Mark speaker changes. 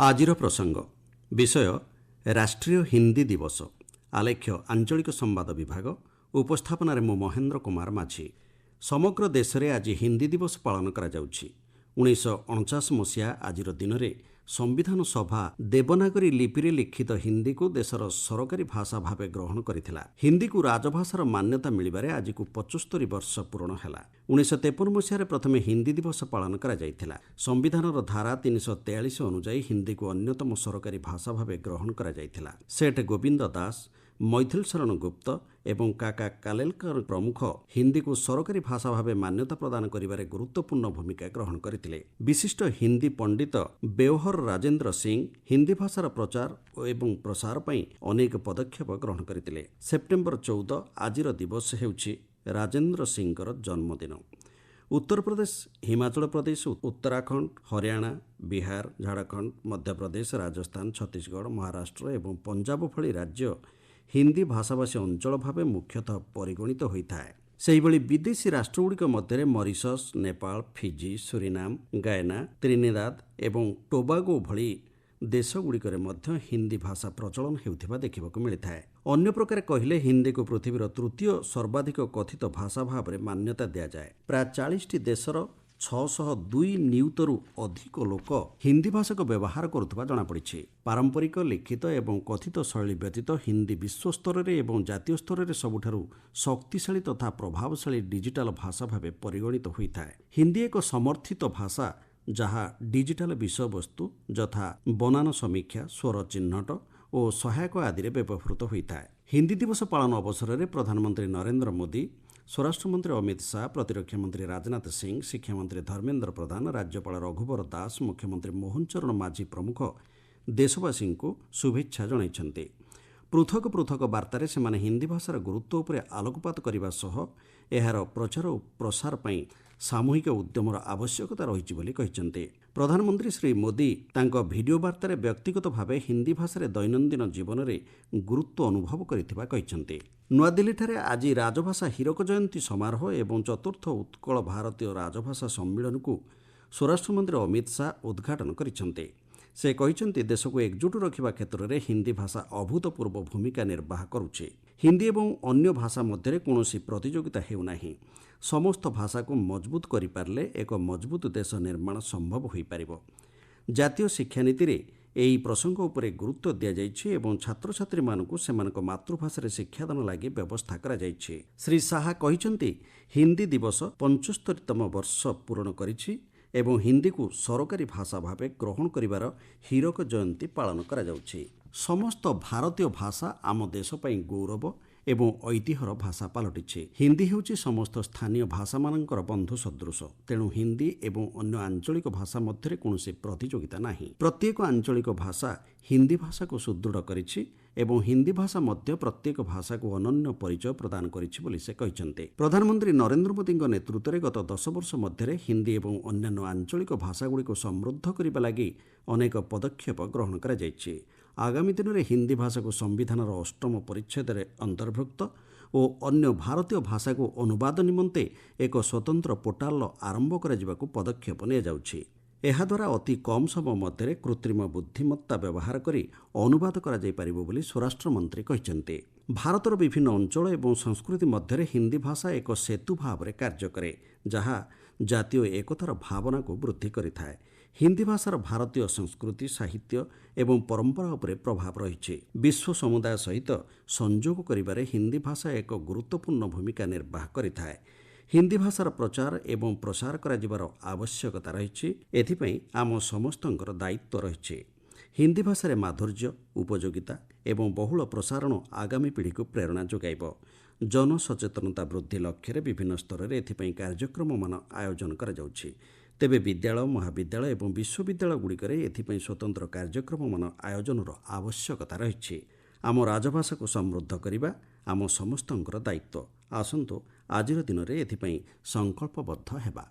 Speaker 1: ଆଜିର ପ୍ରସଙ୍ଗ ବିଷୟ ରାଷ୍ଟ୍ରୀୟ ହିନ୍ଦୀ ଦିବସ। ଆଲେଖ୍ୟ ଆଞ୍ଚଳିକ ସମ୍ବାଦ ବିଭାଗ। ଉପସ୍ଥାପନାରେ ମୁଁ ମହେନ୍ଦ୍ର କୁମାର ମାଝୀ। ସମଗ୍ର ଦେଶରେ ଆଜି ହିନ୍ଦୀ ଦିବସ ପାଳନ କରାଯାଉଛି। 1949 ମସିହା ଆଜିର ଦିନରେ ସମ୍ବିଧାନ ସଭା ଦେବନାଗରୀ ଲିପିରେ ଲିଖିତ ହିନ୍ଦୀକୁ ଦେଶର ସରକାରୀ ଭାଷା ଭାବେ ଗ୍ରହଣ କରିଥିଲା। ହିନ୍ଦୀକୁ ରାଜଭାଷାର ମାନ୍ୟତା ମିଳିବାରେ ଆଜିକୁ 75 ବର୍ଷ ପୂରଣ ହେଲା। 1953 ମସିହାରେ ପ୍ରଥମେ ହିନ୍ଦୀ ଦିବସ ପାଳନ କରାଯାଇଥିଲା। ସମ୍ବିଧାନର ଧାରା 343 ଅନୁଯାୟୀ ହିନ୍ଦୀକୁ ଅନ୍ୟତମ ସରକାରୀ ଭାଷା ଭାବେ ଗ୍ରହଣ କରାଯାଇଥିଲା। ସେଠ ଗୋବିନ୍ଦ ଦାସ, ମୈଥିଲ ଶରଣ ଗୁପ୍ତ ଏବଂ କାକା କାଲେଲକର ପ୍ରମୁଖ ହିନ୍ଦୀକୁ ସରକାରୀ ଭାଷା ଭାବେ ମାନ୍ୟତା ପ୍ରଦାନ କରିବାରେ ଗୁରୁତ୍ୱପୂର୍ଣ୍ଣ ଭୂମିକା ଗ୍ରହଣ କରିଥିଲେ। ବିଶିଷ୍ଟ ହିନ୍ଦୀ ପଣ୍ଡିତ ବେଓହର ରାଜେନ୍ଦ୍ର ସିଂ ହିନ୍ଦୀ ଭାଷାର ପ୍ରଚାର ଏବଂ ପ୍ରସାର ପାଇଁ ଅନେକ ପଦକ୍ଷେପ ଗ୍ରହଣ କରିଥିଲେ। ସେପ୍ଟେମ୍ବର 14 ଆଜିର ଦିବସ ହେଉଛି ରାଜେନ୍ଦ୍ର ସିଂଙ୍କର ଜନ୍ମଦିନ। ଉତ୍ତରପ୍ରଦେଶ, ହିମାଚଳ ପ୍ରଦେଶ, ଉତ୍ତରାଖଣ୍ଡ, ହରିୟାଣା, ବିହାର, ଝାଡ଼ଖଣ୍ଡ, ମଧ୍ୟପ୍ରଦେଶ, ରାଜସ୍ଥାନ, ଛତିଶଗଡ଼, ମହାରାଷ୍ଟ୍ର ଏବଂ ପଞ୍ଜାବ ଭଳି ରାଜ୍ୟ ହିନ୍ଦୀ ଭାଷାଭାଷୀ ଅଞ୍ଚଳ ଭାବେ ମୁଖ୍ୟତଃ ପରିଗଣିତ ହୋଇଥାଏ। ସେହିଭଳି ବିଦେଶୀ ରାଷ୍ଟ୍ରଗୁଡ଼ିକ ମଧ୍ୟରେ Mauritius, Nepal, Fiji, Suriname, Guyana, Trinidad ଏବଂ ଟୋବାଗୋ ଭଳି ଦେଶଗୁଡ଼ିକରେ ମଧ୍ୟ ହିନ୍ଦୀ ଭାଷା ପ୍ରଚଳନ ହେଉଥିବା ଦେଖିବାକୁ ମିଳିଥାଏ। ଅନ୍ୟ ପ୍ରକାର କହିଲେ ହିନ୍ଦୀକୁ ପୃଥିବୀର ତୃତୀୟ ସର୍ବାଧିକ କଥିତ ଭାଷା ଭାବରେ ମାନ୍ୟତା ଦିଆଯାଏ। ପ୍ରାୟ 40ଟି ଦେଶର 602 ନିୟୁତରୁ ଅଧିକ ଲୋକ ହିନ୍ଦୀ ଭାଷାକୁ ବ୍ୟବହାର କରୁଥିବା ଜଣାପଡ଼ିଛି। ପାରମ୍ପରିକ, ଲିଖିତ ଏବଂ କଥିତ ଶୈଳୀ ବ୍ୟତୀତ ହିନ୍ଦୀ ବିଶ୍ୱସ୍ତରରେ ଏବଂ ଜାତୀୟ ସ୍ତରରେ ସବୁଠାରୁ ଶକ୍ତିଶାଳୀ ତଥା ପ୍ରଭାବଶାଳୀ ଡିଜିଟାଲ ଭାଷା ଭାବେ ପରିଗଣିତ ହୋଇଥାଏ। ହିନ୍ଦୀ ଏକ ସମର୍ଥିତ ଭାଷା ଯାହା ଡିଜିଟାଲ ବିଷୟବସ୍ତୁ ଯଥା ବନାନ ସମୀକ୍ଷା, ସ୍ୱର ଚିହ୍ନଟ ଓ ସହାୟକ ଆଦିରେ ବ୍ୟବହୃତ ହୋଇଥାଏ। ହିନ୍ଦୀ ଦିବସ ପାଳନ ଅବସରରେ ପ୍ରଧାନମନ୍ତ୍ରୀ ନରେନ୍ଦ୍ର ମୋଦି, ସ୍ୱରାଷ୍ଟ୍ରମନ୍ତ୍ରୀ ଅମିତ ଶାହା, ପ୍ରତିରକ୍ଷା ମନ୍ତ୍ରୀ ରାଜନାଥ ସିଂ, ଶିକ୍ଷାମନ୍ତ୍ରୀ ଧର୍ମେନ୍ଦ୍ର ପ୍ରଧାନ, ରାଜ୍ୟପାଳ ରଘୁବର ଦାସ, ମୁଖ୍ୟମନ୍ତ୍ରୀ ମୋହନ ଚରଣ ମାଝୀ ପ୍ରମୁଖ ଦେଶବାସୀଙ୍କୁ ଶୁଭେଚ୍ଛା ଜଣାଇଛନ୍ତି। ପୃଥକ ପୃଥକ ବାର୍ତ୍ତାରେ ସେମାନେ ହିନ୍ଦୀ ଭାଷାର ଗୁରୁତ୍ୱ ଉପରେ ଆଲୋକପାତ କରିବା ସହ ଏହାର ପ୍ରଚାର ଓ ପ୍ରସାର ପାଇଁ ସାମୂହିକ ଉଦ୍ୟମର ଆବଶ୍ୟକତା ରହିଛି ବୋଲି କହିଛନ୍ତି। ପ୍ରଧାନମନ୍ତ୍ରୀ ଶ୍ରୀ ମୋଦି ତାଙ୍କ ଭିଡିଓ ବାର୍ତ୍ତାରେ ବ୍ୟକ୍ତିଗତ ଭାବେ ହିନ୍ଦୀ ଭାଷାରେ ଦୈନନ୍ଦିନ ଜୀବନରେ ଗୁରୁତ୍ୱ ଅନୁଭବ କରିଥିବା କହିଛନ୍ତି। ନୂଆଦିଲ୍ଲୀଠାରେ ଆଜି ରାଜଭାଷା ହୀରକ ଜୟନ୍ତୀ ସମାରୋହ ଏବଂ ଚତୁର୍ଥ ଉତ୍କଳ ଭାରତୀୟ ରାଜଭାଷା ସମ୍ମିଳନୀକୁ ସ୍ୱରାଷ୍ଟ୍ରମନ୍ତ୍ରୀ ଅମିତ ଶାହା ଉଦ୍ଘାଟନ କରିଛନ୍ତି। ସେ କହିଛନ୍ତି ଦେଶକୁ ଏକଜୁଟ ରଖିବା କ୍ଷେତ୍ରରେ ହିନ୍ଦୀ ଭାଷା ଅଭୂତପୂର୍ବ ଭୂମିକା ନିର୍ବାହ କରୁଛି। ହିନ୍ଦୀ ଏବଂ ଅନ୍ୟ ଭାଷା ମଧ୍ୟରେ କୌଣସି ପ୍ରତିଯୋଗିତା ହେଉନାହିଁ। ସମସ୍ତ ଭାଷାକୁ ମଜବୁତ କରିପାରିଲେ ଏକ ମଜବୁତ ଦେଶ ନିର୍ମାଣ ସମ୍ଭବ ହୋଇପାରିବ। ଜାତୀୟ ଶିକ୍ଷାନୀତିରେ ଏହି ପ୍ରସଙ୍ଗ ଉପରେ ଗୁରୁତ୍ୱ ଦିଆଯାଇଛି ଏବଂ ଛାତ୍ରଛାତ୍ରୀମାନଙ୍କୁ ସେମାନଙ୍କ ମାତୃଭାଷାରେ ଶିକ୍ଷାଦାନ ଲାଗି ବ୍ୟବସ୍ଥା କରାଯାଇଛି। ଶ୍ରୀ ଶାହା କହିଛନ୍ତି ହିନ୍ଦୀ ଦିବସ 75ତମ ବର୍ଷ ପୂରଣ କରିଛି ଏବଂ ହିନ୍ଦୀକୁ ସରକାରୀ ଭାଷା ଭାବେ ଗ୍ରହଣ କରିବାର ହୀରକ ଜୟନ୍ତୀ ପାଳନ କରାଯାଉଛି। ସମସ୍ତ ଭାରତୀୟ ଭାଷା ଆମ ଦେଶ ପାଇଁ ଗୌରବ ଏବଂ ଐତିହ୍ୟର ଭାଷା ପାଲଟିଛି। ହିନ୍ଦୀ ହେଉଛି ସମସ୍ତ ସ୍ଥାନୀୟ ଭାଷାମାନଙ୍କର ବନ୍ଧୁ ସଦୃଶ। ତେଣୁ ହିନ୍ଦୀ ଏବଂ ଅନ୍ୟ ଆଞ୍ଚଳିକ ଭାଷା ମଧ୍ୟରେ କୌଣସି ପ୍ରତିଯୋଗିତା ନାହିଁ। ପ୍ରତ୍ୟେକ ଆଞ୍ଚଳିକ ଭାଷା ହିନ୍ଦୀ ଭାଷାକୁ ସୁଦୃଢ଼ କରିଛି ଏବଂ ହିନ୍ଦୀ ଭାଷା ମଧ୍ୟ ପ୍ରତ୍ୟେକ ଭାଷାକୁ ଅନନ୍ୟ ପରିଚୟ ପ୍ରଦାନ କରିଛି ବୋଲି ସେ କହିଛନ୍ତି। ପ୍ରଧାନମନ୍ତ୍ରୀ ନରେନ୍ଦ୍ର ମୋଦିଙ୍କ ନେତୃତ୍ୱରେ ଗତ 10 ବର୍ଷ ମଧ୍ୟରେ ହିନ୍ଦୀ ଏବଂ ଅନ୍ୟାନ୍ୟ ଆଞ୍ଚଳିକ ଭାଷାଗୁଡ଼ିକୁ ସମୃଦ୍ଧ କରିବା ଲାଗି ଅନେକ ପଦକ୍ଷେପ ଗ୍ରହଣ କରାଯାଇଛି। ଆଗାମୀ ଦିନରେ ହିନ୍ଦୀ ଭାଷାକୁ ସମ୍ବିଧାନର 8ମ ପରିଚ୍ଛେଦରେ ଅନ୍ତର୍ଭୁକ୍ତ ଓ ଅନ୍ୟ ଭାରତୀୟ ଭାଷାକୁ ଅନୁବାଦ ନିମନ୍ତେ ଏକ ସ୍ୱତନ୍ତ୍ର ପୋର୍ଟାଲ ଆରମ୍ଭ କରାଯିବାକୁ ପଦକ୍ଷେପ ନିଆଯାଉଛି। ଏହାଦ୍ୱାରା ଅତି କମ୍ ସମୟ ମଧ୍ୟରେ କୃତ୍ରିମ ବୁଦ୍ଧିମତ୍ତା ବ୍ୟବହାର କରି ଅନୁବାଦ କରାଯାଇପାରିବ ବୋଲି ସ୍ୱରାଷ୍ଟ୍ରମନ୍ତ୍ରୀ କହିଛନ୍ତି। ଭାରତର ବିଭିନ୍ନ ଅଞ୍ଚଳ ଏବଂ ସଂସ୍କୃତି ମଧ୍ୟରେ ହିନ୍ଦୀ ଭାଷା ଏକ ସେତୁ ଭାବରେ କାର୍ଯ୍ୟ କରେ, ଯାହା ଜାତୀୟ ଏକତାର ଭାବନାକୁ ବୃଦ୍ଧି କରିଥାଏ। ହିନ୍ଦୀ ଭାଷାର ଭାରତୀୟ ସଂସ୍କୃତି, ସାହିତ୍ୟ ଏବଂ ପରମ୍ପରା ଉପରେ ପ୍ରଭାବ ରହିଛି। ବିଶ୍ୱ ସମୁଦାୟ ସହିତ ସଂଯୋଗ କରିବାରେ ହିନ୍ଦୀ ଭାଷା ଏକ ଗୁରୁତ୍ୱପୂର୍ଣ୍ଣ ଭୂମିକା ନିର୍ବାହ କରିଥାଏ। ହିନ୍ଦୀ ଭାଷାର ପ୍ରଚାର ଏବଂ ପ୍ରସାର କରାଯିବାର ଆବଶ୍ୟକତା ରହିଛି। ଏଥିପାଇଁ ଆମ ସମସ୍ତଙ୍କର ଦାୟିତ୍ୱ ରହିଛି। ହିନ୍ଦୀ ଭାଷାରେ ମାଧୁର୍ଯ୍ୟ, ଉପଯୋଗିତା ଏବଂ ବହୁଳ ପ୍ରସାରଣ ଆଗାମୀ ପିଢ଼ିକୁ ପ୍ରେରଣା ଯୋଗାଇବ। ଜନସଚେତନତା ବୃଦ୍ଧି ଲକ୍ଷ୍ୟରେ ବିଭିନ୍ନ ସ୍ତରରେ ଏଥିପାଇଁ କାର୍ଯ୍ୟକ୍ରମମାନ ଆୟୋଜନ କରାଯାଉଛି। ତେବେ ବିଦ୍ୟାଳୟ, ମହାବିଦ୍ୟାଳୟ ଏବଂ ବିଶ୍ୱବିଦ୍ୟାଳୟଗୁଡ଼ିକରେ ଏଥିପାଇଁ ସ୍ୱତନ୍ତ୍ର କାର୍ଯ୍ୟକ୍ରମମାନ ଆୟୋଜନର ଆବଶ୍ୟକତା ରହିଛି। ଆମ ରାଜଭାଷାକୁ ସମୃଦ୍ଧ କରିବା ଆମ ସମସ୍ତଙ୍କର ଦାୟିତ୍ୱ। ଆସନ୍ତୁ ଆଜିର ଦିନରେ ଏଥିପାଇଁ ସଂକଳ୍ପବଦ୍ଧ ହେବା।